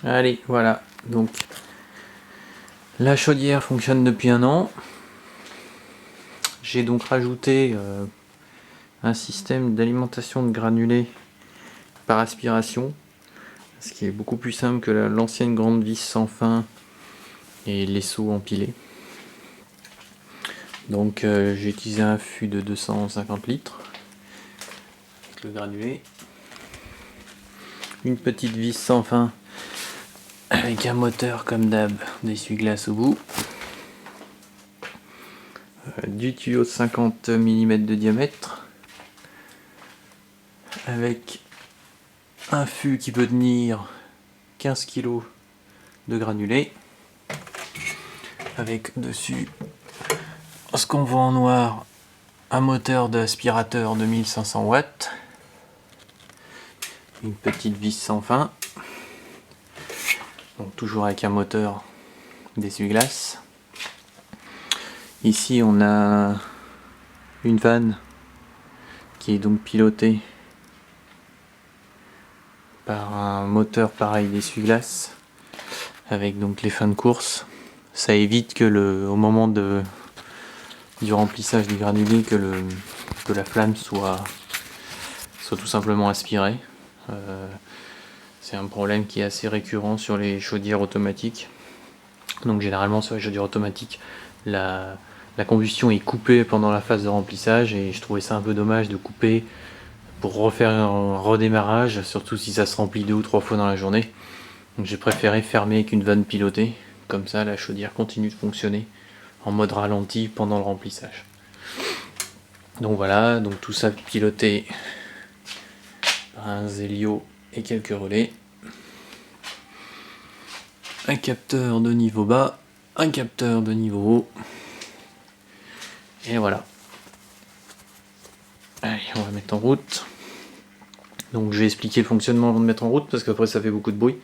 Allez, voilà, donc la chaudière fonctionne depuis 1 an. J'ai donc rajouté un système d'alimentation de granulés par aspiration, ce qui est beaucoup plus simple que l'ancienne grande vis sans fin et les seaux empilés. Donc j'ai utilisé un fût de 250 litres avec le granulé, une petite vis sans fin avec un moteur comme d'hab d'essuie-glace au bout, du tuyau de 50 mm de diamètre avec un fût qui peut tenir 15 kg de granulés, avec dessus ce qu'on voit en noir, un moteur d'aspirateur de 1500 watts, une petite vis sans fin, donc toujours avec un moteur d'essuie-glace. Ici on a une vanne qui est donc pilotée par un moteur pareil d'essuie-glace avec donc les fins de course. Ça évite que au moment du remplissage du granulé que la flamme soit tout simplement aspirée. C'est un problème qui est assez récurrent sur les chaudières automatiques. Donc généralement sur les chaudières automatiques, la combustion est coupée pendant la phase de remplissage, et je trouvais ça un peu dommage de couper pour refaire un redémarrage, surtout si ça se remplit 2 ou 3 fois dans la journée. Donc j'ai préféré fermer avec une vanne pilotée, comme ça la chaudière continue de fonctionner en mode ralenti pendant le remplissage. Donc voilà, donc tout ça piloté par un Zélio et quelques relais. Un capteur de niveau bas, un capteur de niveau haut. Et voilà. Allez, on va mettre en route. Donc je vais expliquer le fonctionnement avant de mettre en route, parce qu'après ça fait beaucoup de bruit.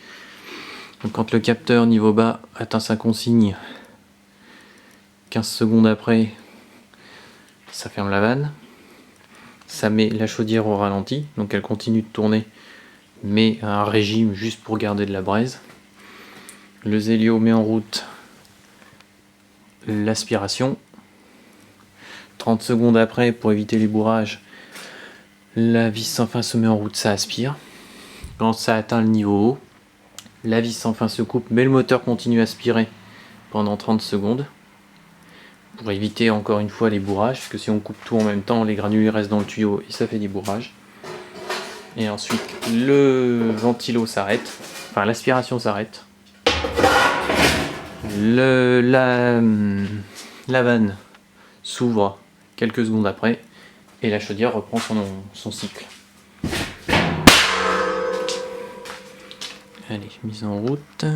Donc quand le capteur niveau bas atteint sa consigne, 15 secondes après, ça ferme la vanne. Ça met la chaudière au ralenti, donc elle continue de tourner, mais à un régime juste pour garder de la braise. Le Zélio met en route l'aspiration. 30 secondes après, pour éviter les bourrages, la vis sans fin se met en route, ça aspire. Quand ça atteint le niveau haut, la vis sans fin se coupe, mais le moteur continue à aspirer pendant 30 secondes pour éviter encore une fois les bourrages, parce que si on coupe tout en même temps, les granulés restent dans le tuyau et ça fait des bourrages. Et ensuite le ventilo s'arrête, enfin l'aspiration s'arrête, la vanne s'ouvre quelques secondes après et la chaudière reprend son cycle. Allez, mise en route.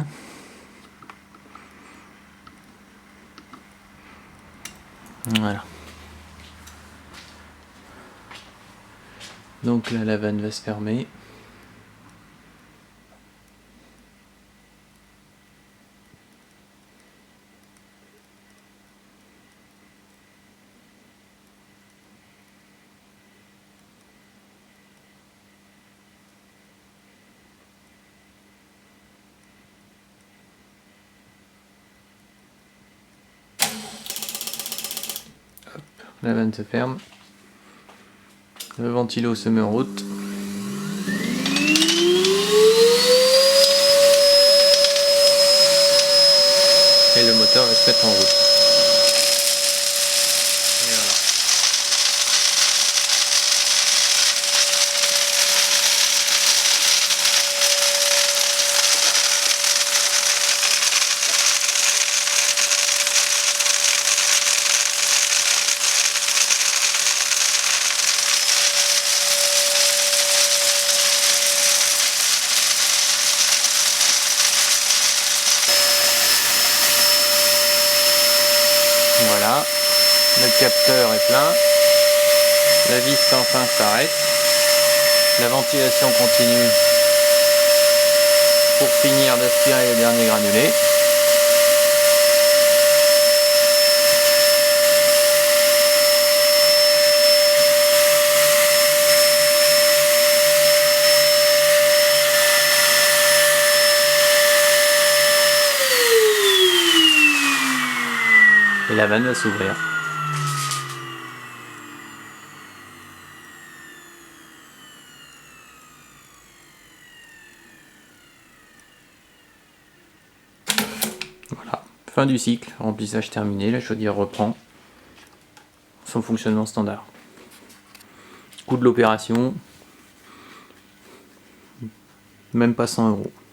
Voilà. Donc là, la vanne va se fermer. Hop, la vanne se ferme. Le ventilo se met en route. Et le moteur va se mettre en route. Et voilà. Voilà, le capteur est plein, la vis sans fin s'arrête, la ventilation continue pour finir d'aspirer le dernier granulé. Et la vanne va s'ouvrir. Voilà, fin du cycle, remplissage terminé, la chaudière reprend son fonctionnement standard. Coût de l'opération, même pas 100 €.